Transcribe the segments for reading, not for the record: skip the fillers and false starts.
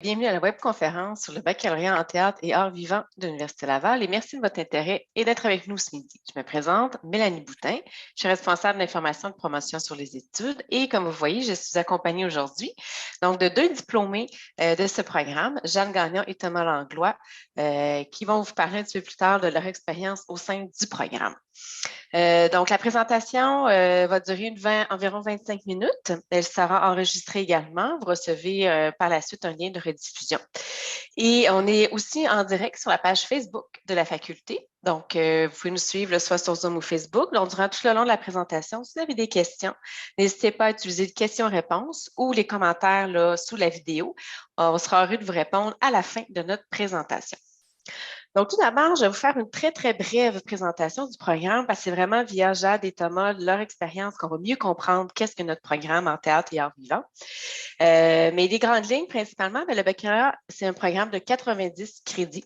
Bienvenue à la webconférence sur le baccalauréat en théâtre et arts vivants de l'Université Laval et merci de votre intérêt et d'être avec nous ce midi. Je me présente, Mélanie Boutin, je suis responsable d'information et de promotion sur les études et comme vous voyez, je suis accompagnée aujourd'hui donc de deux diplômés de ce programme, Jeanne Gagnon et Thomas Langlois, qui vont vous parler un petit peu plus tard de leur expérience au sein du programme. Donc, la présentation va durer environ 25 minutes. Elle sera enregistrée également. Vous recevez par la suite un lien de rediffusion. Et on est aussi en direct sur la page Facebook de la faculté. Donc, vous pouvez nous suivre soit sur Zoom ou Facebook. Donc, durant tout le long de la présentation, si vous avez des questions, n'hésitez pas à utiliser le question-réponse ou les commentaires là, sous la vidéo. On sera heureux de vous répondre à la fin de notre présentation. Donc, tout d'abord, je vais vous faire une très, très brève présentation du programme parce que c'est vraiment via Jade et Thomas, leur expérience, qu'on va mieux comprendre qu'est-ce que notre programme en théâtre et art vivant. Mais les grandes lignes, principalement, le baccalauréat, c'est un programme de 90 crédits.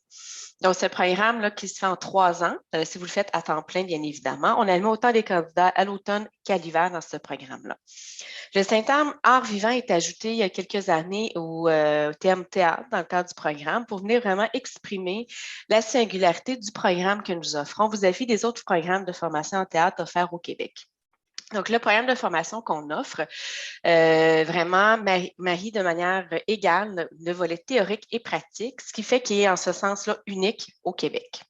Donc, c'est un programme là, qui se fait en 3 ans, si vous le faites à temps plein, bien évidemment. On admet autant des candidats à l'automne qu'à l'hiver dans ce programme-là. Le syntagme art vivant est ajouté il y a quelques années au terme théâtre dans le cadre du programme pour venir vraiment exprimer la singularité du programme que nous offrons vis-à-vis des autres programmes de formation en théâtre offerts au Québec. Donc, le programme de formation qu'on offre vraiment marie de manière égale le volet théorique et pratique, ce qui fait qu'il est en ce sens-là unique au Québec.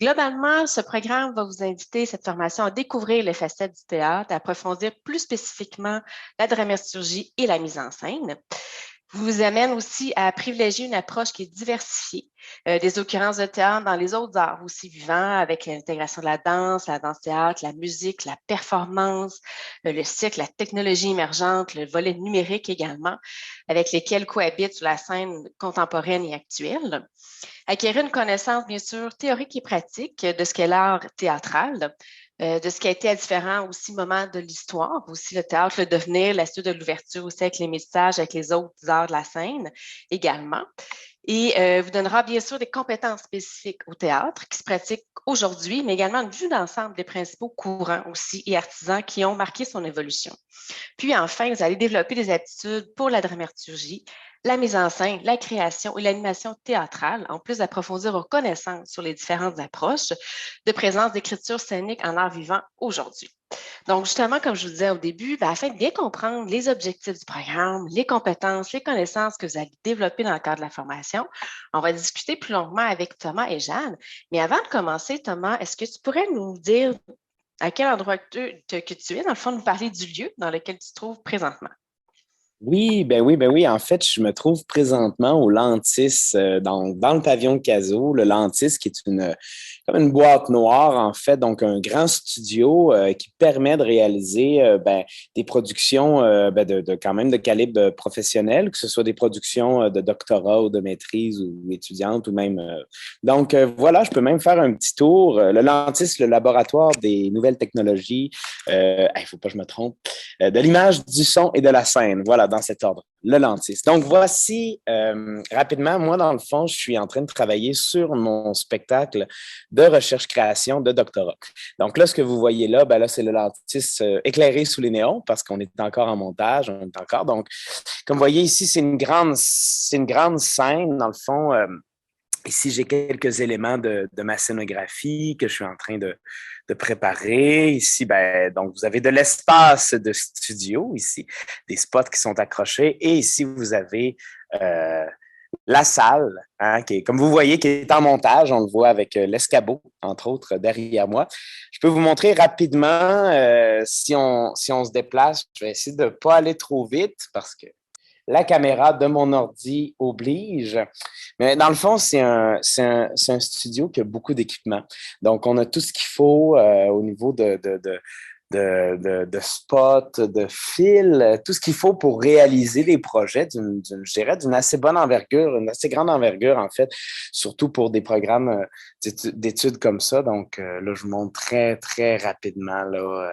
Globalement, ce programme va vous inviter, cette formation, à découvrir les facettes du théâtre, à approfondir plus spécifiquement la dramaturgie et la mise en scène. Vous amène aussi à privilégier une approche qui est diversifiée des occurrences de théâtre dans les autres arts aussi vivants, avec l'intégration de la danse-théâtre, la musique, la performance, le cirque, la technologie émergente, le volet numérique également, avec lesquels cohabitent sur la scène contemporaine et actuelle. Acquérir une connaissance, bien sûr, théorique et pratique de ce qu'est l'art théâtral, de ce qui a été à différents aussi moments de l'histoire, aussi le théâtre, le devenir, la suite de l'ouverture aussi avec les messages, avec les autres arts de la scène également. Et vous donnera bien sûr des compétences spécifiques au théâtre qui se pratiquent aujourd'hui, mais également une vue d'ensemble des principaux courants aussi et artisans qui ont marqué son évolution. Puis enfin, vous allez développer des aptitudes pour la dramaturgie, la mise en scène, la création et l'animation théâtrale, en plus d'approfondir vos connaissances sur les différentes approches de présence d'écriture scénique en art vivant aujourd'hui. Donc, justement, comme je vous disais au début, afin de bien comprendre les objectifs du programme, les compétences, les connaissances que vous allez développer dans le cadre de la formation, on va discuter plus longuement avec Thomas et Jeanne. Mais avant de commencer, Thomas, est-ce que tu pourrais nous dire à quel endroit que tu es, dans le fond, nous parler du lieu dans lequel tu te trouves présentement? Oui. En fait, je me trouve présentement au Lantis, dans le pavillon de Caso. Le Lantis, qui est comme une boîte noire, en fait, donc un grand studio qui permet de réaliser des productions quand même de calibre professionnel, que ce soit des productions de doctorat ou de maîtrise ou étudiantes ou même. Voilà, je peux même faire un petit tour. Le Lantis, le laboratoire des nouvelles technologies, il ne faut pas que je me trompe, de l'image, du son et de la scène. Voilà, dans cet ordre, le Lantis. Donc, voici rapidement, moi, dans le fond, je suis en train de travailler sur mon spectacle de recherche-création de doctorat. Donc là, ce que vous voyez là, là c'est le Lantis éclairé sous les néons parce qu'on est encore en montage. Donc, comme vous voyez ici, c'est une grande scène, dans le fond. Ici, j'ai quelques éléments de ma scénographie que je suis en train de préparer. Ici, donc, vous avez de l'espace de studio, ici, des spots qui sont accrochés. Et ici, vous avez la salle, hein, qui est, comme vous voyez, qui est en montage. On le voit avec l'escabeau, entre autres, derrière moi. Je peux vous montrer rapidement, si on se déplace. Je vais essayer de ne pas aller trop vite parce que la caméra de mon ordi oblige. Mais dans le fond, c'est un studio qui a beaucoup d'équipements. Donc, on a tout ce qu'il faut au niveau de spots, de fils, tout ce qu'il faut pour réaliser les projets je dirais, d'une assez bonne envergure, une assez grande envergure, en fait, surtout pour des programmes d'études comme ça. Donc, là, je vous montre très, très rapidement là,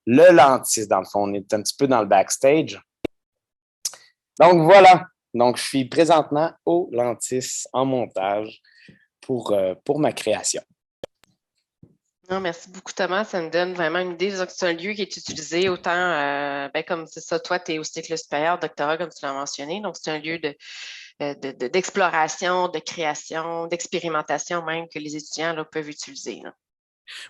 le Lantis, dans le fond. On est un petit peu dans le backstage. Donc voilà, donc je suis présentement au Lantis en montage pour ma création. Non, merci beaucoup, Thomas. Ça me donne vraiment une idée. C'est un lieu qui est utilisé autant, comme c'est ça, toi, tu es au cycle supérieur, doctorat, comme tu l'as mentionné. Donc, c'est un lieu d'exploration, de création, d'expérimentation même que les étudiants là, peuvent utiliser. Là.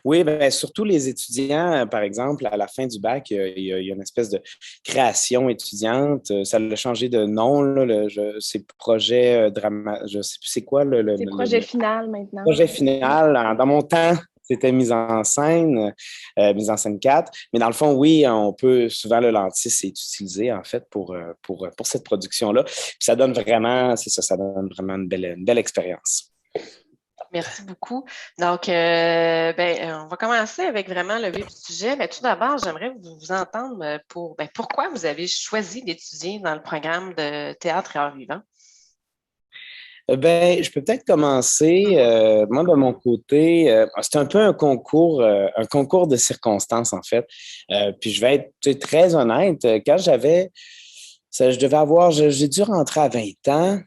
Oui, ben, surtout les étudiants, par exemple, à la fin du bac, il y a une espèce de création étudiante. Ça a changé de nom, là, c'est projet drama, je ne sais plus c'est quoi C'est projet final maintenant. projet final. Dans mon temps, c'était mise en scène 4. Mais dans le fond, oui, on peut souvent le lentis est utilisé en fait pour cette production-là. Puis ça donne vraiment, c'est ça, ça donne vraiment une belle expérience. Merci beaucoup. Donc, on va commencer avec vraiment le vif du sujet. Mais tout d'abord, j'aimerais vous entendre pourquoi vous avez choisi d'étudier dans le programme de théâtre et art vivant. Je peux peut-être commencer. Moi, de mon côté, c'est un peu un concours de circonstances, en fait. Puis je vais être très honnête. Quand j'ai dû rentrer à 20 ans.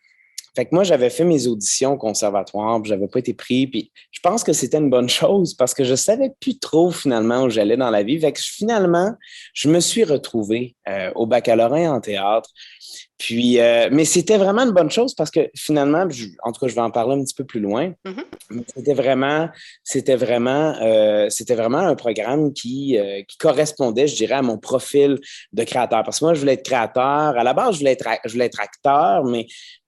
Fait que moi, j'avais fait mes auditions au conservatoire, puis j'avais pas été pris. Puis je pense que c'était une bonne chose parce que je savais plus trop finalement où j'allais dans la vie. Fait que finalement, je me suis retrouvé au baccalauréat en théâtre. Puis, mais c'était vraiment une bonne chose parce que finalement, en tout cas, je vais en parler un petit peu plus loin. Mm-hmm. Mais c'était vraiment un programme qui correspondait, je dirais, à mon profil de créateur. Parce que moi, je voulais être créateur. À la base, je voulais être acteur, mais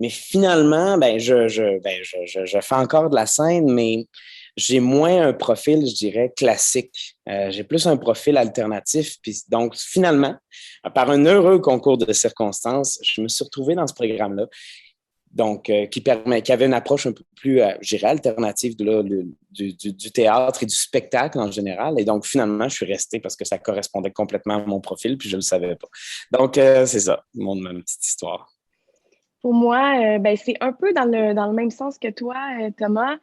finalement, je fais encore de la scène, mais j'ai moins un profil, je dirais, classique. J'ai plus un profil alternatif. Puis donc, finalement, par un heureux concours de circonstances, je me suis retrouvé dans ce programme-là. Donc, qui avait une approche un peu plus, je dirais, alternative du théâtre et du spectacle en général. Et donc, finalement, je suis resté parce que ça correspondait complètement à mon profil, puis je ne le savais pas. Donc, c'est ça, ma petite histoire. Pour moi, c'est un peu dans le même sens que toi, Thomas.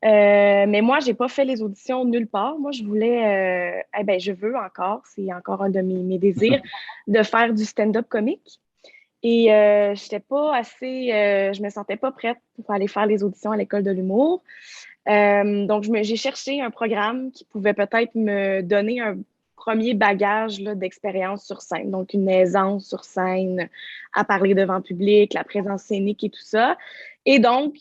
Mais moi, j'ai pas fait les auditions nulle part. Moi, je voulais, je veux encore, c'est encore un de mes désirs, de faire du stand-up comique. Et j'étais pas assez, je me sentais pas prête pour aller faire les auditions à l'école de l'humour. Donc, j'ai cherché un programme qui pouvait peut-être me donner un premier bagage là, d'expérience sur scène. Donc, une aisance sur scène, à parler devant le public, la présence scénique et tout ça. Et donc,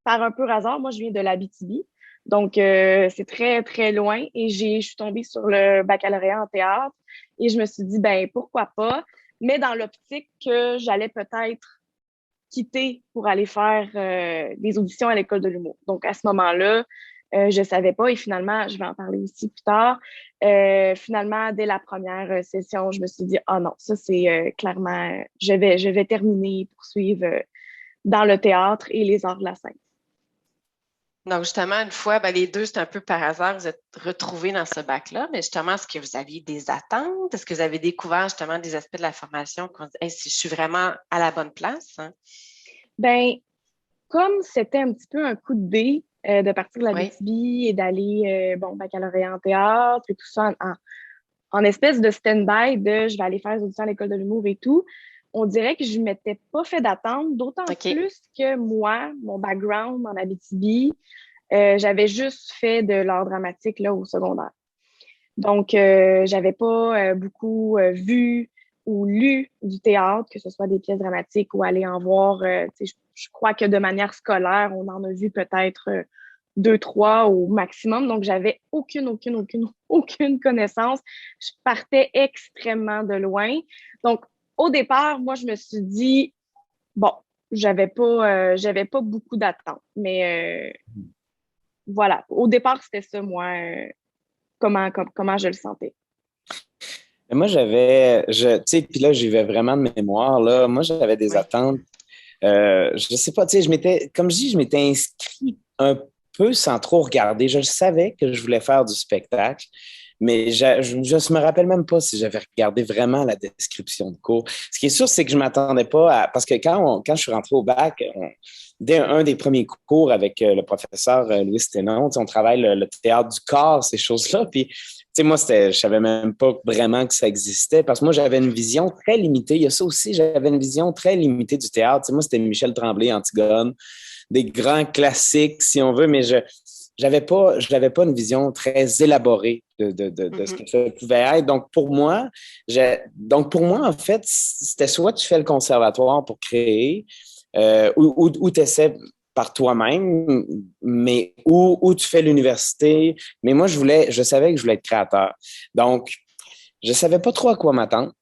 par un peu hasard, moi, je viens de l'Abitibi. Donc, c'est très, très loin. Et je suis tombée sur le baccalauréat en théâtre. Et je me suis dit, pourquoi pas? Mais dans l'optique que j'allais peut-être quitter pour aller faire des auditions à l'école de l'humour. Donc, à ce moment-là, je ne savais pas. Et finalement, je vais en parler aussi plus tard. Finalement, dès la première session, je me suis dit, ah non, ça, c'est clairement, je vais terminer et poursuivre dans le théâtre et les arts de la scène. Donc, justement, une fois, les deux, c'est un peu par hasard, vous êtes retrouvés dans ce bac-là, mais justement, est-ce que vous aviez des attentes? Est-ce que vous avez découvert justement des aspects de la formation qu'on dit, hey, si je suis vraiment à la bonne place? Hein? Comme c'était un petit peu un coup de dé de partir de la BTB et d'aller, baccalauréat en théâtre et tout ça en espèce de stand-by de je vais aller faire les auditions à l'école de l'humour et tout, on dirait que je ne m'étais pas fait d'attente, d'autant plus que moi, mon background en Abitibi, j'avais juste fait de l'art dramatique là, au secondaire. Donc, j'avais pas beaucoup vu ou lu du théâtre, que ce soit des pièces dramatiques ou aller en voir. Je crois que de manière scolaire, on en a vu peut-être 2, 3 au maximum. Donc, j'avais aucune connaissance. Je partais extrêmement de loin. Donc, au départ, moi, je me suis dit, bon, j'avais pas beaucoup d'attentes. Mais voilà, au départ, c'était ça, moi, comment je le sentais. Moi, puis là, j'y vais vraiment de mémoire, là. Moi, j'avais des attentes. Je sais pas, comme je dis, je m'étais inscrit un peu sans trop regarder. Je savais que je voulais faire du spectacle, mais je ne me rappelle même pas si j'avais regardé vraiment la description de cours. Ce qui est sûr, c'est que je ne m'attendais pas à... Parce que quand je suis rentré au bac, dès un des premiers cours avec le professeur Louis Sténon, on travaille le théâtre du corps, ces choses-là, puis moi, je savais même pas vraiment que ça existait parce que moi, j'avais une vision très limitée. Il y a ça aussi, j'avais une vision très limitée du théâtre. Moi, c'était Michel Tremblay, Antigone, des grands classiques, si on veut, mais j'avais pas une vision très élaborée de ce que ça pouvait être. Donc, pour moi, en fait, c'était soit tu fais le conservatoire pour créer, où tu essaies par toi-même, mais où tu fais l'université. Mais moi, je savais que je voulais être créateur. Donc, je savais pas trop à quoi m'attendre.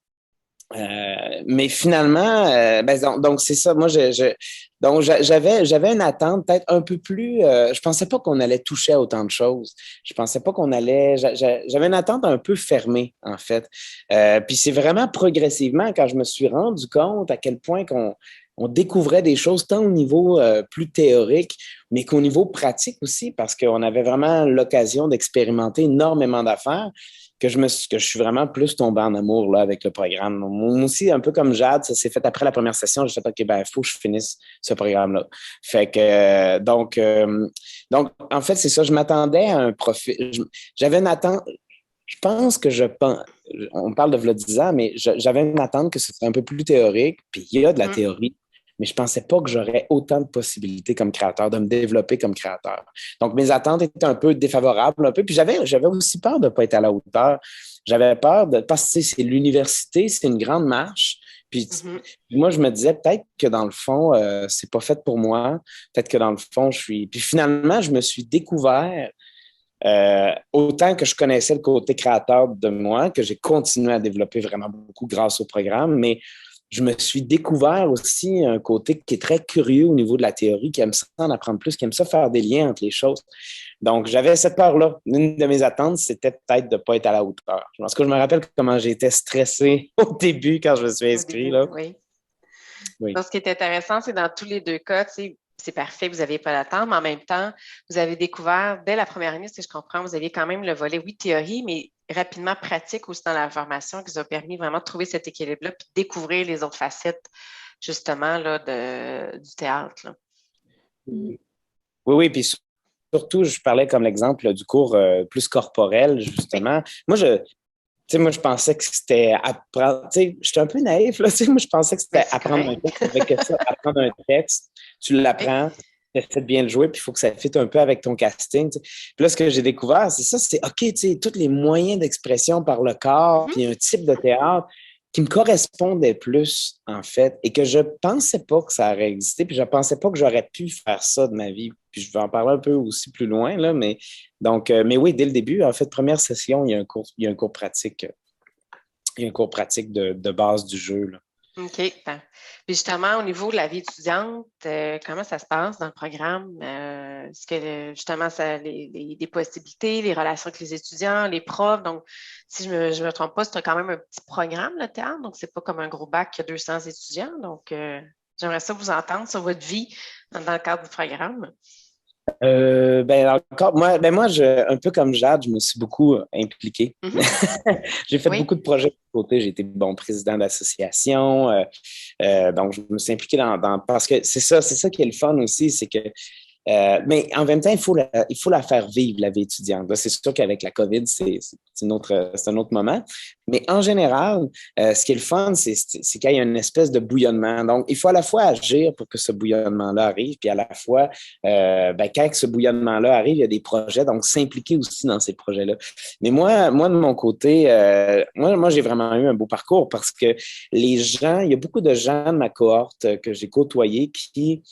Mais finalement, donc c'est ça. Moi, donc j'avais une attente peut-être un peu plus. Je pensais pas qu'on allait toucher à autant de choses. Je pensais pas qu'on allait. J'avais une attente un peu fermée en fait. Puis c'est vraiment progressivement quand je me suis rendu compte à quel point on découvrait des choses tant au niveau plus théorique, mais qu'au niveau pratique aussi, parce qu'on avait vraiment l'occasion d'expérimenter énormément d'affaires que je suis vraiment plus tombé en amour là, avec le programme. Moi aussi, un peu comme Jade, ça s'est fait après la première session. J'ai fait, OK, il faut que je finisse ce programme-là. Fait que, donc, en fait, c'est ça. Je m'attendais à un profil. J'avais une attente. Je pense que on parle de v'là 10 ans, mais j'avais une attente que ce serait un peu plus théorique. Puis il y a de la théorie, mais je ne pensais pas que j'aurais autant de possibilités comme créateur, de me développer comme créateur. Donc, mes attentes étaient un peu défavorables, un peu. Puis j'avais aussi peur de ne pas être à la hauteur. J'avais peur parce que c'est l'université, c'est une grande marche. Puis moi, je me disais peut-être que dans le fond, c'est pas fait pour moi. Peut-être que dans le fond, je suis. Puis finalement, je me suis découvert. Autant que je connaissais le côté créateur de moi, que j'ai continué à développer vraiment beaucoup grâce au programme, mais je me suis découvert aussi un côté qui est très curieux au niveau de la théorie, qui aime ça en apprendre plus, qui aime ça faire des liens entre les choses. Donc, j'avais cette peur-là. Une de mes attentes, c'était peut-être de ne pas être à la hauteur. Parce que je me rappelle comment j'étais stressé au début quand je me suis inscrit. Là. Oui. Donc, ce qui est intéressant, c'est dans tous les deux cas, tu sais, c'est parfait, vous n'aviez pas d'attente, mais en même temps, vous avez découvert, dès la première année, si je comprends, vous aviez quand même le volet, oui, théorie, mais rapidement pratique aussi dans la formation qui vous a permis vraiment de trouver cet équilibre-là puis de découvrir les autres facettes, justement, là, du théâtre. Là. Oui, puis surtout, je parlais comme l'exemple du cours plus corporel, justement. Moi, je pensais que c'était apprendre. J'étais un peu naïf, là. Moi, je pensais que c'était apprendre un texte avec ça, apprendre un texte. Tu l'apprends, tu essaies de bien le jouer, puis il faut que ça fitte un peu avec ton casting. Puis là, ce que j'ai découvert, c'est ça, c'est OK, tous les moyens d'expression par le corps, puis un type de théâtre qui me correspondait plus, en fait, et que je pensais pas que ça aurait existé, puis je pensais pas que j'aurais pu faire ça de ma vie. Puis je vais en parler un peu aussi plus loin, là, mais oui, dès le début, en fait, première session, il y a un cours pratique. Il y a un cours pratique de base du jeu. Là. OK. Puis justement, au niveau de la vie étudiante, comment ça se passe dans le programme? Est-ce que justement, les possibilités, les relations avec les étudiants, les profs, donc si je me trompe pas, c'est quand même un petit programme, le théâtre, donc c'est pas comme un gros bac qui a 200 étudiants. Donc, j'aimerais ça vous entendre sur votre vie dans le cadre du programme. Moi, un peu comme Jade, je me suis beaucoup impliqué. J'ai fait beaucoup de projets de côté. J'ai été président d'association. Donc, je me suis impliqué parce que c'est ça qui est le fun aussi, c'est que mais en même temps, il faut la faire vivre, la vie étudiante. Là, c'est sûr qu'avec la COVID, c'est un autre moment. Mais en général, ce qui est le fun, c'est qu'il y a une espèce de bouillonnement. Donc, il faut à la fois agir pour que ce bouillonnement-là arrive, puis à la fois, quand ce bouillonnement-là arrive, il y a des projets, donc s'impliquer aussi dans ces projets-là. Mais moi de mon côté, moi, j'ai vraiment eu un beau parcours parce que il y a beaucoup de gens de ma cohorte que j'ai côtoyés qui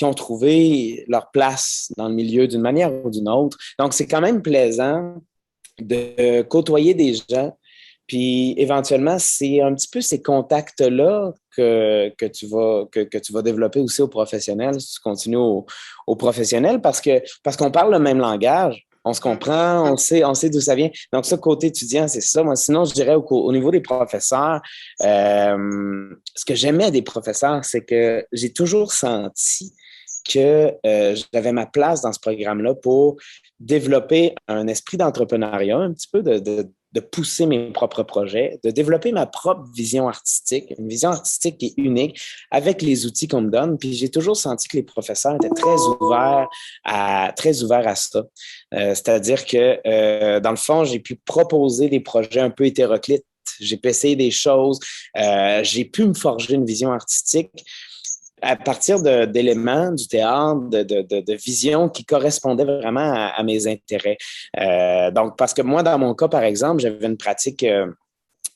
ont trouvé leur place dans le milieu d'une manière ou d'une autre. Donc, c'est quand même plaisant de côtoyer des gens. Puis, éventuellement, c'est un petit peu ces contacts-là que tu vas développer aussi au professionnel, si tu continues au professionnel, parce qu'on parle le même langage. On se comprend, on sait d'où ça vient. Donc, ça, côté étudiant, c'est ça. Moi, sinon, je dirais au niveau des professeurs, ce que j'aimais des professeurs, c'est que j'ai toujours senti que j'avais ma place dans ce programme-là pour développer un esprit d'entrepreneuriat, un petit peu de pousser mes propres projets, de développer ma propre vision artistique, une vision artistique qui est unique avec les outils qu'on me donne. Puis j'ai toujours senti que les professeurs étaient très ouverts à ça. C'est-à-dire que, dans le fond, j'ai pu proposer des projets un peu hétéroclites. J'ai pu essayer des choses. J'ai pu me forger une vision artistique à partir d'éléments du théâtre, de visions qui correspondaient vraiment à mes intérêts. Donc, parce que moi, dans mon cas, par exemple, j'avais une pratique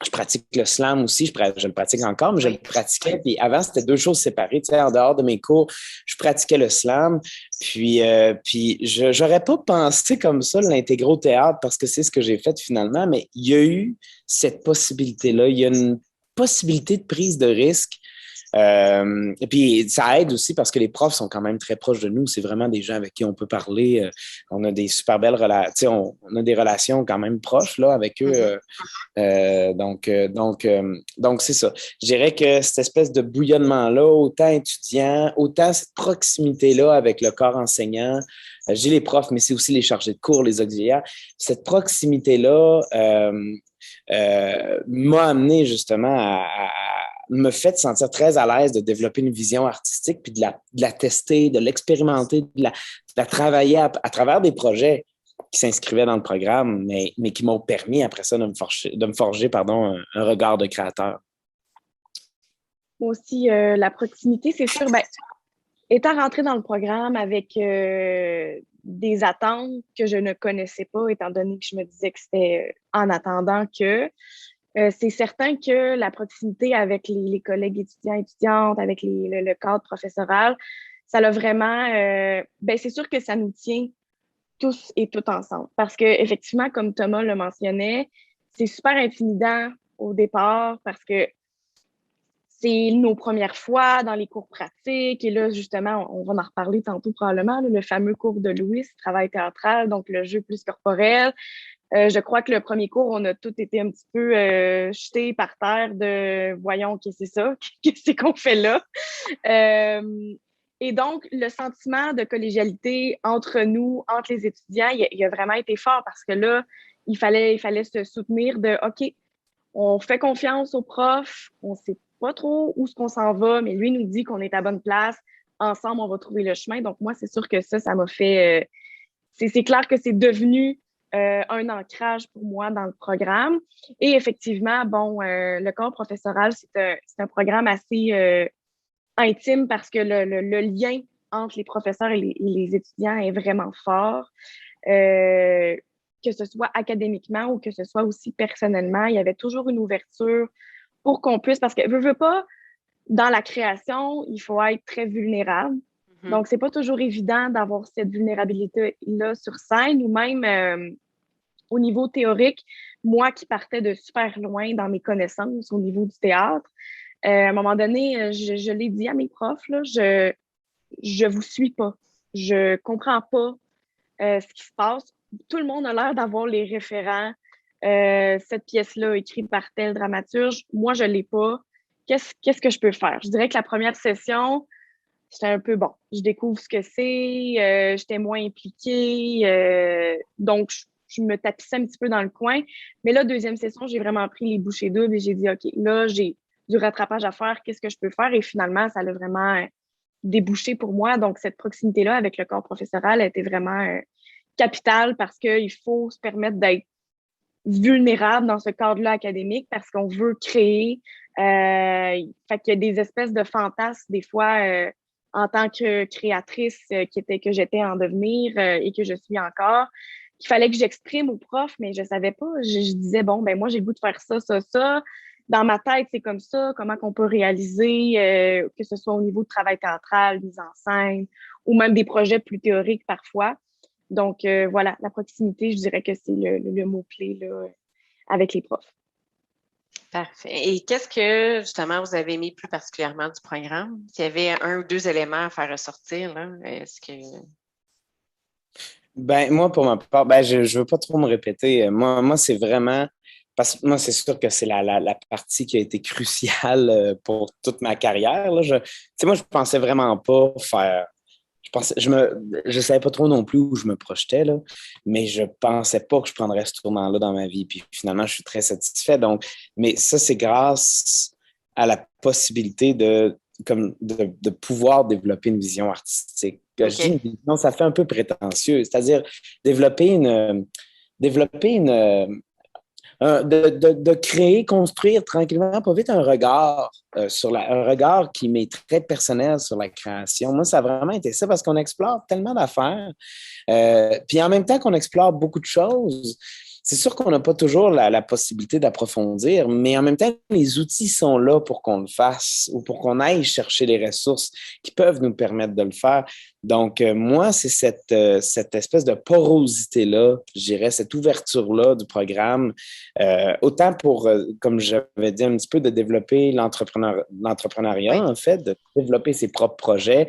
je pratique le slam aussi, je le pratique encore, mais je le Oui. pratiquais. Puis avant, c'était deux choses séparées. Tu sais, en dehors de mes cours, je pratiquais le slam. Puis je n'aurais pas pensé comme ça l'intégrer au théâtre parce que c'est ce que j'ai fait finalement, mais il y a eu cette possibilité-là. Il y a une possibilité de prise de risque. Et puis, ça aide aussi parce que les profs sont quand même très proches de nous. C'est vraiment des gens avec qui on peut parler. On a des super belles relations. On a des relations quand même proches là, avec eux. Donc, c'est ça. Je dirais que cette espèce de bouillonnement-là, autant étudiant, autant cette proximité-là avec le corps enseignant, j'ai les profs, mais c'est aussi les chargés de cours, les auxiliaires. Cette proximité-là m'a amené justement à me fait sentir très à l'aise de développer une vision artistique, puis de la tester, de l'expérimenter, de la travailler à travers des projets qui s'inscrivaient dans le programme, mais qui m'ont permis après ça de me forger un regard de créateur. Moi aussi, la proximité, c'est sûr, ben, étant rentrée dans le programme avec des attentes que je ne connaissais pas, étant donné que je me disais que c'était en attendant que, c'est certain que la proximité avec les collègues étudiants, étudiantes, avec le cadre professoral, ça l'a vraiment, ben, c'est sûr que ça nous tient tous et toutes ensemble. Parce que effectivement, comme Thomas le mentionnait, c'est super intimidant au départ parce que c'est nos premières fois dans les cours pratiques. Et là, justement, on va en reparler tantôt probablement, là, le fameux cours de Louis, travail théâtral, donc le jeu plus corporel. Je crois que le premier cours, on a tous été un petit peu jetés par terre de voyons, qu'est-ce que c'est ça? Qu'est-ce c'est qu'on fait là? Et donc, le sentiment de collégialité entre nous, entre les étudiants, il a vraiment été fort parce que là, il fallait se soutenir de OK, on fait confiance au prof, on sait pas trop où est-ce qu'on s'en va, mais lui nous dit qu'on est à bonne place. Ensemble, on va trouver le chemin. Donc, moi, c'est sûr que ça m'a fait. C'est clair que c'est devenu un ancrage pour moi dans le programme. Et effectivement, bon, le corps professoral, c'est un programme assez intime parce que le lien entre les professeurs et les étudiants est vraiment fort. Que ce soit académiquement ou que ce soit aussi personnellement, il y avait toujours une ouverture pour qu'on puisse, parce que veux pas, dans la création, il faut être très vulnérable. Donc, c'est pas toujours évident d'avoir cette vulnérabilité-là sur scène ou même au niveau théorique, moi qui partais de super loin dans mes connaissances au niveau du théâtre, à un moment donné, je l'ai dit à mes profs, là, je vous suis pas. Je comprends pas ce qui se passe. Tout le monde a l'air d'avoir les référents. Cette pièce-là écrite par tel dramaturge, moi, je l'ai pas. Qu'est-ce que je peux faire? Je dirais que la première session, c'était un peu bon. Je découvre ce que c'est, j'étais moins impliquée, donc je me tapissais un petit peu dans le coin. Mais là, deuxième session, j'ai vraiment pris les bouchées doubles et j'ai dit, OK, là, j'ai du rattrapage à faire, qu'est-ce que je peux faire? Et finalement, ça l'a vraiment débouché pour moi. Donc, cette proximité-là avec le corps professoral a été vraiment capitale parce qu'il faut se permettre d'être vulnérable dans ce cadre-là académique parce qu'on veut créer. Fait qu'il y a des espèces de fantasmes, des fois, en tant que créatrice que j'étais en devenir et que je suis encore, qu'il fallait que j'exprime aux profs, mais je savais pas. Je disais, bon, ben moi, j'ai le goût de faire ça, ça, ça. Dans ma tête, c'est comme ça. Comment qu'on peut réaliser, que ce soit au niveau de travail théâtral, mise en scène, ou même des projets plus théoriques parfois. Donc, voilà, la proximité, je dirais que c'est le mot-clé là, avec les profs. Parfait. Et qu'est-ce que, justement, vous avez aimé plus particulièrement du programme? S'il y avait un ou deux éléments à faire ressortir, là, est-ce que... Ben, moi, pour ma part, ben, je ne veux pas trop me répéter. Moi, c'est vraiment. Parce que moi, c'est sûr que c'est la partie qui a été cruciale pour toute ma carrière. Là. Tu sais, moi, je pensais vraiment pas faire. Je savais pas trop non plus où je me projetais, là, mais je pensais pas que je prendrais ce tournant-là dans ma vie. Puis finalement, je suis très satisfait. Donc, mais ça, c'est grâce à la possibilité de pouvoir développer une vision artistique. Okay. Je dis une vision, ça fait un peu prétentieux, c'est-à-dire de créer, construire tranquillement, pas vite, un regard un regard qui m'est très personnel sur la création. Moi, ça a vraiment été ça parce qu'on explore tellement d'affaires. Puis en même temps qu'on explore beaucoup de choses, c'est sûr qu'on n'a pas toujours la possibilité d'approfondir, mais en même temps, les outils sont là pour qu'on le fasse ou pour qu'on aille chercher les ressources qui peuvent nous permettre de le faire. Donc, moi, c'est cette espèce de porosité-là, je dirais, cette ouverture-là du programme, autant pour, comme j'avais dit un petit peu, de développer l'entrepreneuriat, Oui. en fait, de développer ses propres projets.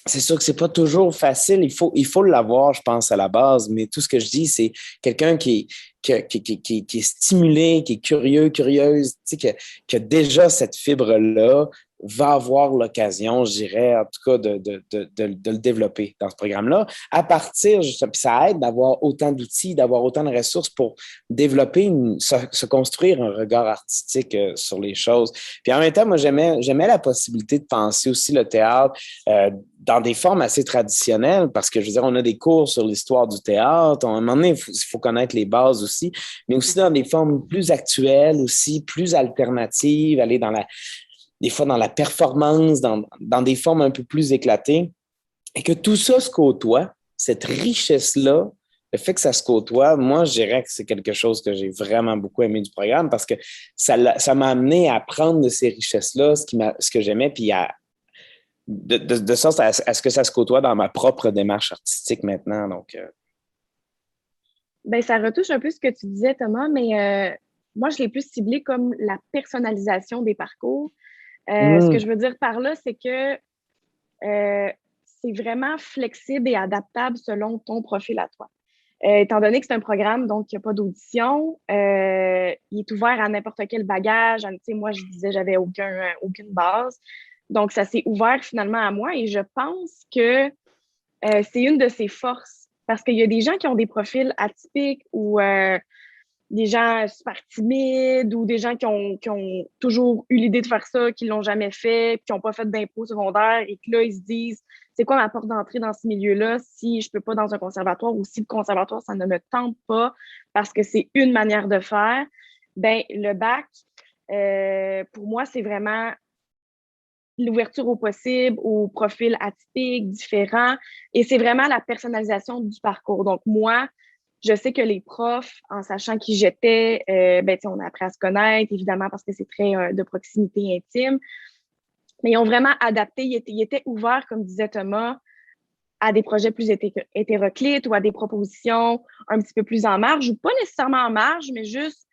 C'est sûr que c'est pas toujours facile. Il faut l'avoir, je pense, à la base. Mais tout ce que je dis, c'est quelqu'un qui est stimulé, qui est curieux, curieuse, tu sais, qui a déjà cette fibre-là, va avoir l'occasion, je dirais, en tout cas, de le développer dans ce programme-là. À partir, puis ça aide d'avoir autant d'outils, d'avoir autant de ressources pour développer, se construire un regard artistique sur les choses. Puis en même temps, moi, j'aimais la possibilité de penser aussi le théâtre dans des formes assez traditionnelles, parce que, je veux dire, on a des cours sur l'histoire du théâtre. À un moment donné, il faut connaître les bases aussi, mais aussi dans des formes plus actuelles, aussi plus alternatives, aller des fois dans la performance, dans des formes un peu plus éclatées, et que tout ça se côtoie, cette richesse-là, le fait que ça se côtoie, moi, je dirais que c'est quelque chose que j'ai vraiment beaucoup aimé du programme parce que ça m'a amené à prendre de ces richesses-là, ce que j'aimais, puis de sorte à ce que ça se côtoie dans ma propre démarche artistique maintenant. Donc, Ben, ça retouche un peu ce que tu disais, Thomas, mais moi, je l'ai plus ciblé comme la personnalisation des parcours. Ce que je veux dire par là, c'est que c'est vraiment flexible et adaptable selon ton profil à toi. Étant donné que c'est un programme, donc il n'y a pas d'audition, il est ouvert à n'importe quel bagage. Tu sais, moi, je disais, j'avais aucune base. Donc, ça s'est ouvert finalement à moi et je pense que c'est une de ses forces parce qu'il y a des gens qui ont des profils atypiques ou des gens super timides ou des gens qui ont toujours eu l'idée de faire ça, qui l'ont jamais fait, puis qui n'ont pas fait d'impôts secondaires et que là, ils se disent, c'est quoi ma porte d'entrée dans ce milieu-là si je peux pas dans un conservatoire ou si le conservatoire, ça ne me tente pas parce que c'est une manière de faire. Ben, le bac, pour moi, c'est vraiment l'ouverture au possible, au profil atypique, différent. Et c'est vraiment la personnalisation du parcours. Donc, moi, je sais que les profs, en sachant qui j'étais, ben, on a appris à se connaître, évidemment, parce que c'est très de proximité intime. Mais ils ont vraiment adapté. Ils étaient ouverts, comme disait Thomas, à des projets plus hétéroclites ou à des propositions un petit peu plus en marge, ou pas nécessairement en marge, mais juste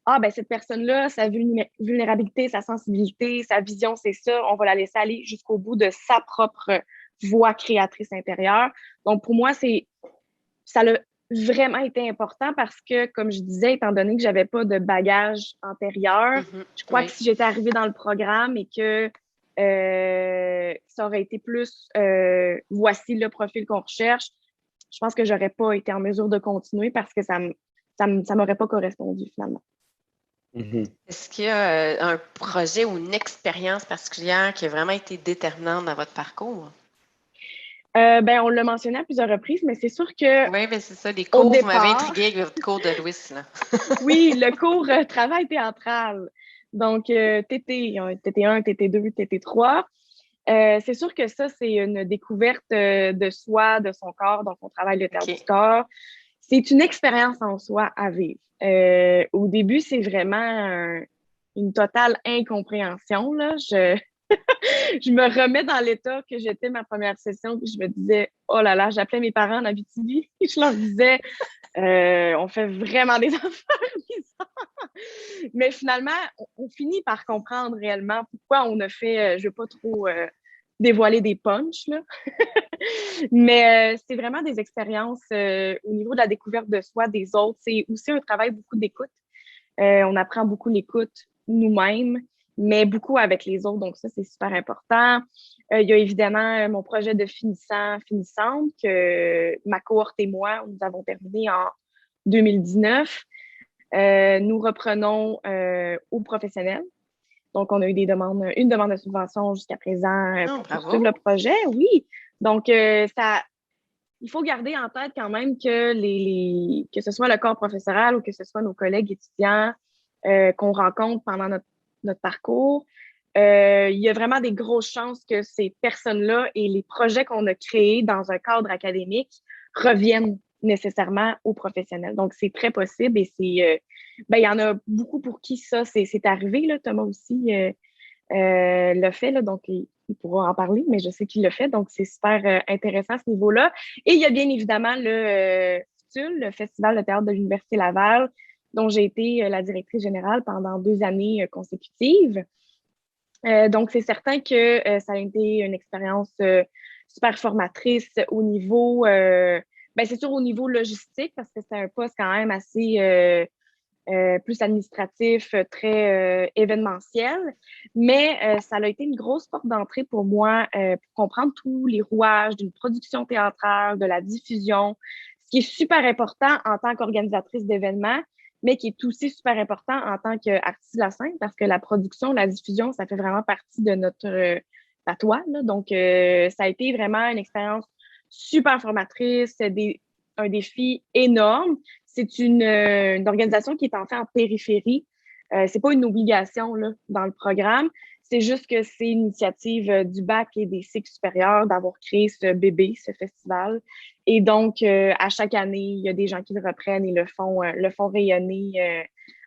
ah, ben cette personne-là, sa vulnérabilité, sa sensibilité, sa vision, c'est ça, on va la laisser aller jusqu'au bout de sa propre voix créatrice intérieure. Donc, pour moi, ça a vraiment été important parce que, comme je disais, étant donné que j'avais pas de bagage antérieur, je crois que si j'étais arrivée dans le programme et que ça aurait été plus voici le profil qu'on recherche, je pense que j'aurais pas été en mesure de continuer parce que ça m'aurait pas correspondu finalement. Est-ce qu'il y a un projet ou une expérience particulière qui a vraiment été déterminante dans votre parcours? Ben, on l'a mentionné à plusieurs reprises, mais c'est sûr que. Oui, ben c'est ça, les cours, vous m'avez intrigué avec votre cours de Louis. Là. Oui, le cours travail théâtral. Donc, TT1, TT2, TT3. C'est sûr que ça, c'est une découverte de soi, de son corps. Donc, on travaille le théâtre du corps. C'est une expérience en soi à vivre. Au début, c'est vraiment une totale incompréhension. Là. Je me remets dans l'état que j'étais ma première session, puis je me disais, oh là là, j'appelais mes parents en Abitibi, je leur disais, on fait vraiment des affaires bizarres. Mais finalement, on finit par comprendre réellement pourquoi on a fait, je ne veux pas trop dévoiler des punchs, là. Mais c'est vraiment des expériences au niveau de la découverte de soi, des autres. C'est aussi un travail beaucoup d'écoute. On apprend beaucoup l'écoute nous-mêmes, mais beaucoup avec les autres. Donc, ça, c'est super important. Il y a évidemment mon projet de finissante que ma cohorte et moi, nous avons terminé en 2019. Nous reprenons aux professionnels. Donc, on a eu une demande de subvention jusqu'à présent pour poursuivre le projet. Oui. Donc, il faut garder en tête quand même que que ce soit le corps professoral ou que ce soit nos collègues étudiants qu'on rencontre pendant notre parcours, il y a vraiment des grosses chances que ces personnes-là et les projets qu'on a créés dans un cadre académique reviennent nécessairement aux professionnels. Donc, c'est très possible et il y en a beaucoup pour qui ça, c'est arrivé, là. Thomas aussi l'a fait, là, donc il pourra en parler, mais je sais qu'il l'a fait, donc c'est super intéressant à ce niveau-là. Et il y a bien évidemment le FTUL, le Festival de théâtre de l'Université Laval, dont j'ai été la directrice générale pendant 2 années consécutives. Donc, c'est certain que ça a été une expérience super formatrice au niveau, c'est sûr au niveau logistique, parce que c'est un poste quand même assez plus administratif, très événementiel, mais ça a été une grosse porte d'entrée pour moi pour comprendre tous les rouages d'une production théâtrale, de la diffusion, ce qui est super important en tant qu'organisatrice d'événements, mais qui est aussi super important en tant qu'artiste de la scène, parce que la production, la diffusion, ça fait vraiment partie de notre patois, là. Donc, ça a été vraiment une expérience super formatrice, un défi énorme. C'est une organisation qui est en fait en périphérie. C'est pas une obligation là, dans le programme. C'est juste que c'est une initiative du bac et des cycles supérieurs d'avoir créé ce bébé, ce festival. Et donc, à chaque année, il y a des gens qui le reprennent et le font rayonner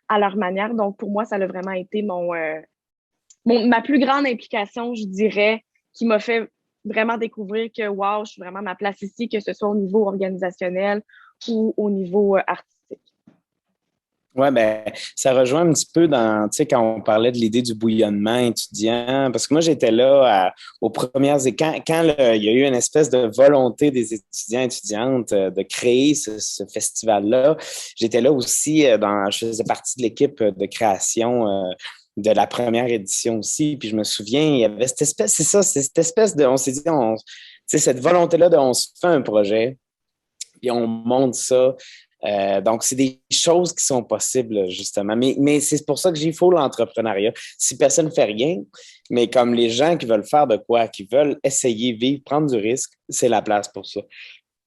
à leur manière. Donc, pour moi, ça a vraiment été ma plus grande implication, je dirais, qui m'a fait vraiment découvrir que, wow, je suis vraiment à ma place ici, que ce soit au niveau organisationnel ou au niveau artistique. Oui, ben, ça rejoint un petit peu dans, tu sais, quand on parlait de l'idée du bouillonnement étudiant, parce que moi, j'étais là aux premières, quand il y a eu une espèce de volonté des étudiants et étudiantes de créer ce festival-là, j'étais là aussi je faisais partie de l'équipe de création de la première édition aussi, puis je me souviens, il y avait cette espèce de, on s'est dit, tu sais, cette volonté-là on se fait un projet, puis on monte ça. Donc, c'est des choses qui sont possibles, justement. Mais c'est pour ça que il faut l'entrepreneuriat. Si personne ne fait rien, mais comme les gens qui veulent faire de quoi, qui veulent essayer, vivre, prendre du risque, c'est la place pour ça.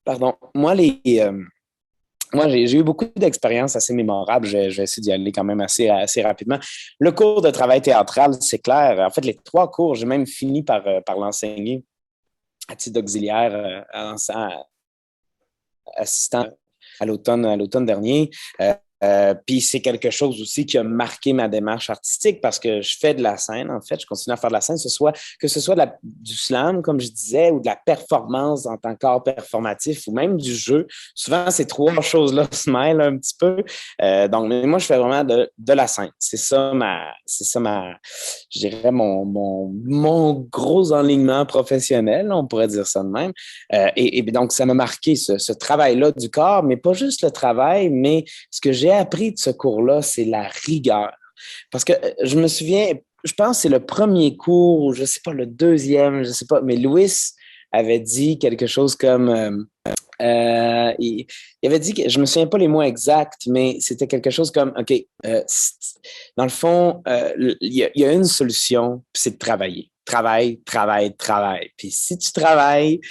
Pardon. Moi, j'ai eu beaucoup d'expériences assez mémorables. Je vais essayer d'y aller quand même assez rapidement. Le cours de travail théâtral, c'est clair. En fait, les 3 cours, j'ai même fini par l'enseigner à titre d'auxiliaire, assistant à l'automne dernier. Puis c'est quelque chose aussi qui a marqué ma démarche artistique parce que je fais de la scène, en fait. Je continue à faire de la scène, que ce soit du slam, comme je disais, ou de la performance en tant qu'art performatif, ou même du jeu. Souvent, ces 3 choses-là se mêlent un petit peu. Donc, mais moi, je fais vraiment de la scène. C'est ça je dirais, mon gros enlignement professionnel, on pourrait dire ça de même. Et donc, ça m'a marqué ce travail-là du corps, mais pas juste le travail, mais ce que j'ai appris de ce cours-là, c'est la rigueur. Parce que je me souviens, je pense que c'est le premier cours, ou je ne sais pas, le deuxième, je ne sais pas, mais Louis avait dit quelque chose comme... il avait dit, je ne me souviens pas les mots exacts, mais c'était quelque chose comme, OK, dans le fond, il y a une solution, c'est de travailler. Travail. Puis si tu travailles,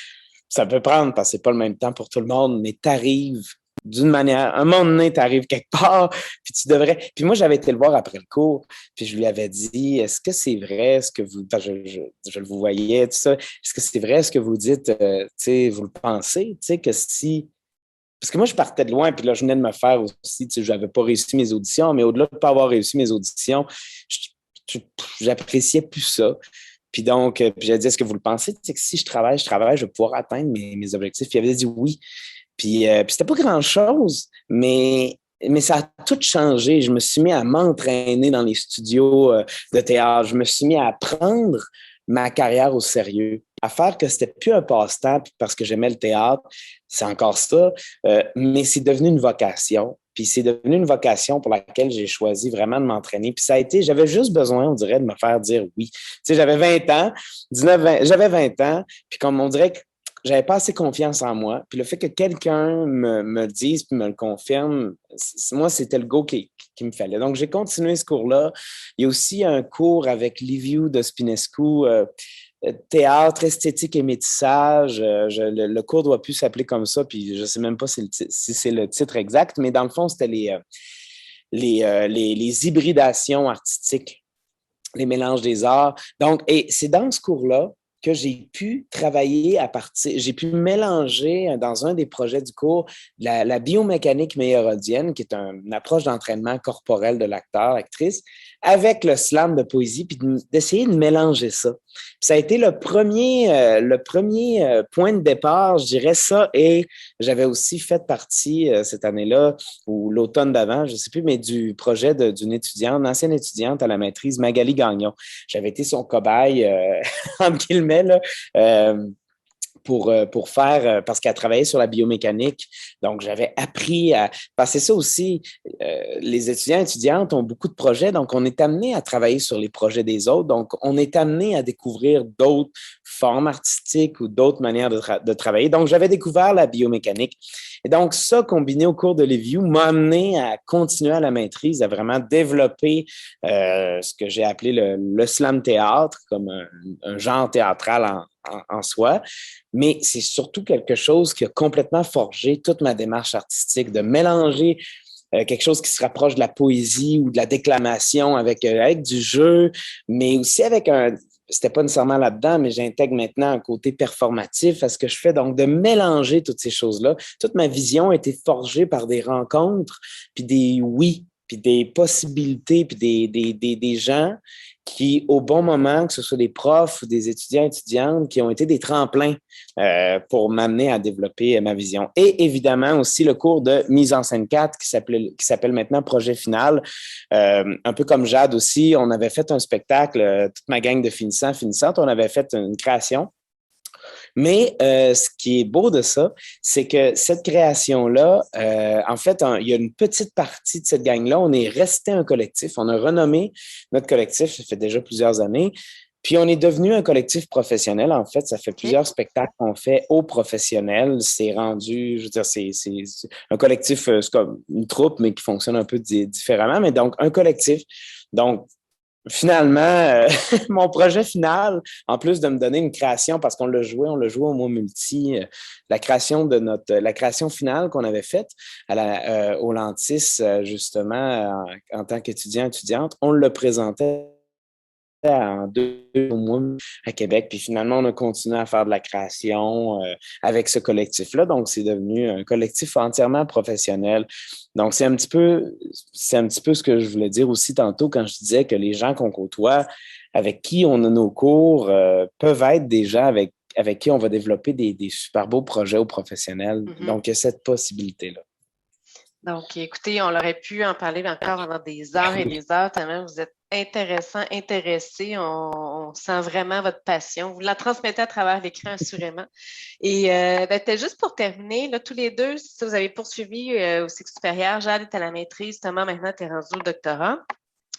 ça peut prendre, parce que c'est pas le même temps pour tout le monde, mais t'arrives d'une manière, un moment donné, t'arrives quelque part, puis tu devrais... Puis moi, j'avais été le voir après le cours, puis je lui avais dit, est-ce que c'est vrai ce que vous... Enfin, je le vous voyais, tout ça. Est-ce que c'est vrai ce que vous dites, tu sais, vous le pensez, tu sais, que si... Parce que moi, je partais de loin, puis là, je venais de me faire aussi, tu sais, je n'avais pas réussi mes auditions, mais au-delà de ne pas avoir réussi mes auditions, j'appréciais plus ça. Puis donc, puis j'ai dit, est-ce que vous le pensez? Tu sais, que si je travaille, je vais pouvoir atteindre mes objectifs. Puis il avait dit oui. Puis c'était pas grand-chose, mais ça a tout changé. Je me suis mis à m'entraîner dans les studios de théâtre. Je me suis mis à prendre ma carrière au sérieux, à faire que c'était plus un passe-temps parce que j'aimais le théâtre, c'est encore ça, mais c'est devenu une vocation. Puis c'est devenu une vocation pour laquelle j'ai choisi vraiment de m'entraîner. Puis ça a été, j'avais juste besoin, on dirait, de me faire dire oui. Tu sais, j'avais 20 ans, j'avais 20 ans, puis comme on dirait que j'avais pas assez confiance en moi. Puis le fait que quelqu'un me le dise puis me le confirme, moi, c'était le go qui me fallait. Donc, j'ai continué ce cours-là. Il y a aussi un cours avec Liviu de Spinescu, théâtre, esthétique et métissage. Le cours doit plus s'appeler comme ça, puis je sais même pas si c'est le titre exact, mais dans le fond, c'était les hybridations artistiques, les mélanges des arts. Donc, et c'est dans ce cours-là que j'ai pu travailler j'ai pu mélanger dans un des projets du cours la biomécanique meyerodienne, qui est une approche d'entraînement corporel de l'acteur, actrice, avec le slam de poésie, puis d'essayer de mélanger ça. Puis ça a été le premier point de départ, je dirais ça, et j'avais aussi fait partie cette année-là, ou l'automne d'avant, je ne sais plus, mais du projet d'une ancienne étudiante à la maîtrise, Magali Gagnon. J'avais été son cobaye, entre guillemets, là, pour faire, parce qu'elle travaillait sur la biomécanique. Donc, j'avais appris à passer ça aussi. Les étudiants et étudiantes ont beaucoup de projets, donc on est amené à travailler sur les projets des autres. Donc, on est amené à découvrir d'autres formes artistiques ou d'autres manières de travailler. Donc, j'avais découvert la biomécanique. Et donc, ça, combiné au cours de l'EVU, m'a amené à continuer à la maîtrise, à vraiment développer ce que j'ai appelé le slam théâtre, comme un genre théâtral en soi, mais c'est surtout quelque chose qui a complètement forgé toute ma démarche artistique, de mélanger quelque chose qui se rapproche de la poésie ou de la déclamation avec du jeu, mais aussi avec c'était pas nécessairement là-dedans, mais j'intègre maintenant un côté performatif à ce que je fais, donc de mélanger toutes ces choses-là. Toute ma vision a été forgée par des rencontres, puis des oui, puis des possibilités, puis des gens qui, au bon moment, que ce soit des profs ou des étudiants et étudiantes, qui ont été des tremplins pour m'amener à développer ma vision. Et évidemment aussi le cours de mise en scène 4 qui s'appelle maintenant Projet Final. Un peu comme Jade aussi, on avait fait un spectacle, toute ma gang de finissantes, on avait fait une création. Mais ce qui est beau de ça, c'est que cette création-là, en fait, il y a une petite partie de cette gang-là, on est resté un collectif, on a renommé notre collectif, ça fait déjà plusieurs années, puis on est devenu un collectif professionnel. En fait, ça fait plusieurs spectacles qu'on fait aux professionnels. C'est rendu, je veux dire, c'est un collectif, c'est comme une troupe, mais qui fonctionne un peu différemment, mais donc un collectif. Donc, finalement, mon projet final, en plus de me donner une création, parce qu'on l'a joué au mot multi, la création finale qu'on avait faite au Lantis, justement, en tant qu'étudiante, on le présentait en 2 mois à Québec. Puis finalement, on a continué à faire de la création avec ce collectif-là. Donc, c'est devenu un collectif entièrement professionnel. Donc, c'est un petit peu ce que je voulais dire aussi tantôt quand je disais que les gens qu'on côtoie, avec qui on a nos cours, peuvent être des gens avec qui on va développer des super beaux projets aux professionnels. Mm-hmm. Donc, il y a cette possibilité-là. Donc, écoutez, on aurait pu en parler encore pendant des heures et des heures, tellement vous êtes intéressé, on sent vraiment votre passion. Vous la transmettez à travers l'écran, assurément. Et peut-être juste pour terminer, là, tous les deux, si vous avez poursuivi au cycle supérieur, Jade est à la maîtrise, Thomas, maintenant, tu es rendu au doctorat.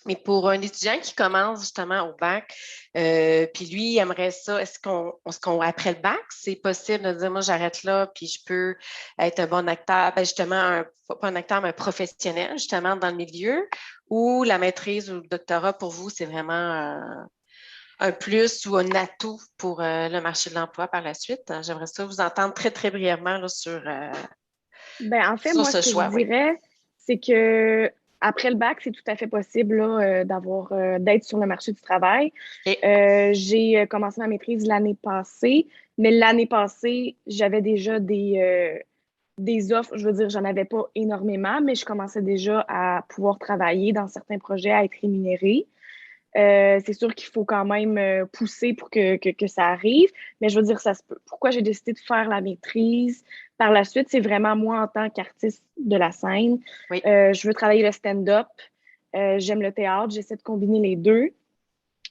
Mais pour un étudiant qui commence justement au bac, puis lui, il aimerait ça, est-ce qu'on après le bac, c'est possible de dire, moi, j'arrête là, puis je peux être un bon acteur, justement, pas un acteur, mais un professionnel, justement, dans le milieu, ou la maîtrise ou le doctorat, pour vous, c'est vraiment un plus ou un atout pour le marché de l'emploi par la suite? J'aimerais ça vous entendre très, très brièvement là, sur, en fait, sur moi, ce ce que choix. je dirais, c'est que après le bac, c'est tout à fait possible là, d'être sur le marché du travail. Okay. J'ai commencé ma maîtrise l'année passée, mais l'année passée, j'avais déjà des offres. Je veux dire, j'en avais pas énormément, mais je commençais déjà à pouvoir travailler dans certains projets, à être rémunérée. C'est sûr qu'il faut quand même pousser pour que ça arrive, mais je veux dire, ça se peut. Pourquoi j'ai décidé de faire la maîtrise par la suite, c'est vraiment moi en tant qu'artiste de la scène. Oui. Je veux travailler le stand-up, j'aime le théâtre, j'essaie de combiner les deux.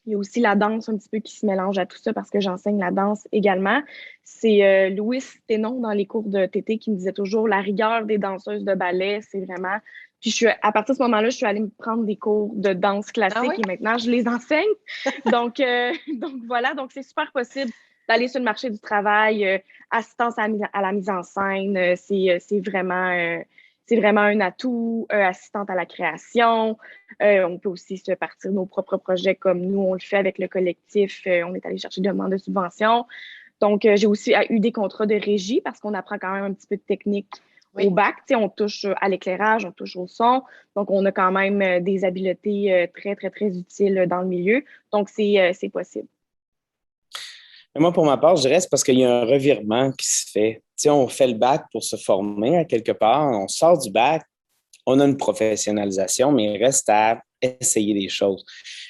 Il y a aussi la danse un petit peu qui se mélange à tout ça parce que j'enseigne la danse également. C'est Louis Ténon dans les cours de TT qui me disait toujours la rigueur des danseuses de ballet, c'est vraiment... Puis à partir de ce moment-là, je suis allée me prendre des cours de danse classique et maintenant, je les enseigne. donc voilà, donc c'est super possible d'aller sur le marché du travail, assistance à la mise en scène, c'est vraiment un atout, assistante à la création. On peut aussi se partir nos propres projets comme nous, on le fait avec le collectif. On est allé chercher des demandes de subventions. Donc, j'ai aussi eu des contrats de régie parce qu'on apprend quand même un petit peu de technique au bac. T'sais, on touche à l'éclairage, on touche au son. Donc, on a quand même des habiletés très, très, très utiles dans le milieu. Donc, c'est possible. Et moi, pour ma part, je dirais c'est parce qu'il y a un revirement qui se fait. Tu sais, on fait le bac pour se former à quelque part, on sort du bac, on a une professionnalisation, mais il reste à essayer des choses.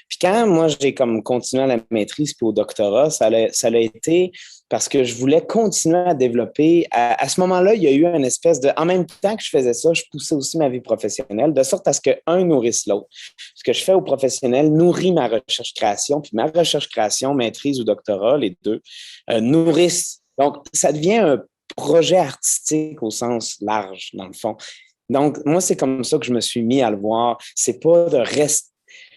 Puis quand moi, j'ai comme continué à la maîtrise puis au doctorat, ça l'a été parce que je voulais continuer à développer. À ce moment-là, il y a eu une espèce de... En même temps que je faisais ça, je poussais aussi ma vie professionnelle, de sorte à ce qu'un nourrisse l'autre. Ce que je fais au professionnel nourrit ma recherche-création, puis ma recherche-création, maîtrise ou doctorat, les deux, nourrissent. Donc, ça devient un projet artistique au sens large, dans le fond. Donc, moi, c'est comme ça que je me suis mis à le voir. C'est pas de rester.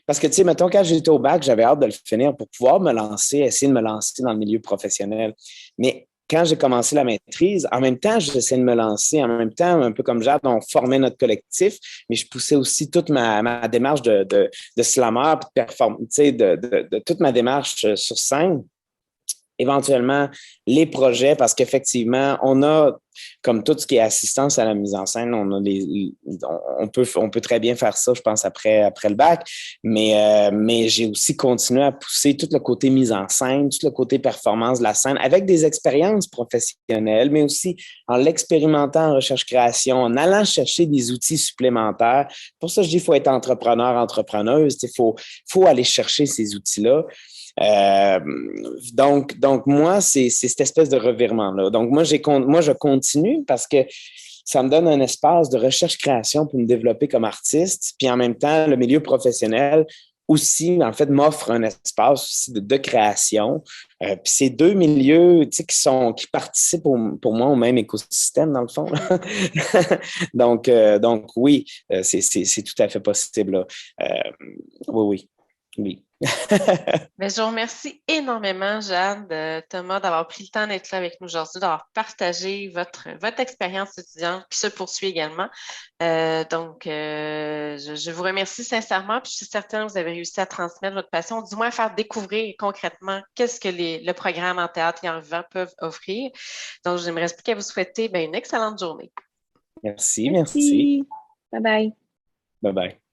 Parce que, tu sais, mettons, quand j'étais au bac, j'avais hâte de le finir pour pouvoir me lancer, essayer de me lancer dans le milieu professionnel. Mais quand j'ai commencé la maîtrise, en même temps, j'essayais de me lancer. En même temps, un peu comme Jade, on formait notre collectif, mais je poussais aussi toute ma démarche de slammer, de performance, tu sais, de toute ma démarche sur scène. Éventuellement, les projets, parce qu'effectivement, on a, comme tout ce qui est assistance à la mise en scène, on peut très bien faire ça, je pense, après le bac, mais j'ai aussi continué à pousser tout le côté mise en scène, tout le côté performance de la scène, avec des expériences professionnelles, mais aussi en l'expérimentant en recherche-création, en allant chercher des outils supplémentaires. Pour ça, je dis qu'il faut être entrepreneur, entrepreneuse, faut aller chercher ces outils-là. Euh, donc moi, c'est cette espèce de revirement-là. Donc, moi, je continue parce que ça me donne un espace de recherche-création pour me développer comme artiste. Puis en même temps, le milieu professionnel aussi, en fait, m'offre un espace aussi de création. Puis c'est deux milieux, tu sais, qui participent pour moi au même écosystème, dans le fond. Donc oui, c'est tout à fait possible, là. Oui, oui. Mais je vous remercie énormément, Jeanne, Thomas, d'avoir pris le temps d'être là avec nous aujourd'hui, d'avoir partagé votre expérience étudiante qui se poursuit également. Je vous remercie sincèrement, puis je suis certaine que vous avez réussi à transmettre votre passion, du moins à faire découvrir concrètement qu'est-ce que le programme en théâtre et en vivant peuvent offrir. Donc, je ne me reste plus qu'à vous souhaiter une excellente journée. Merci, merci. Merci. Bye bye. Bye bye.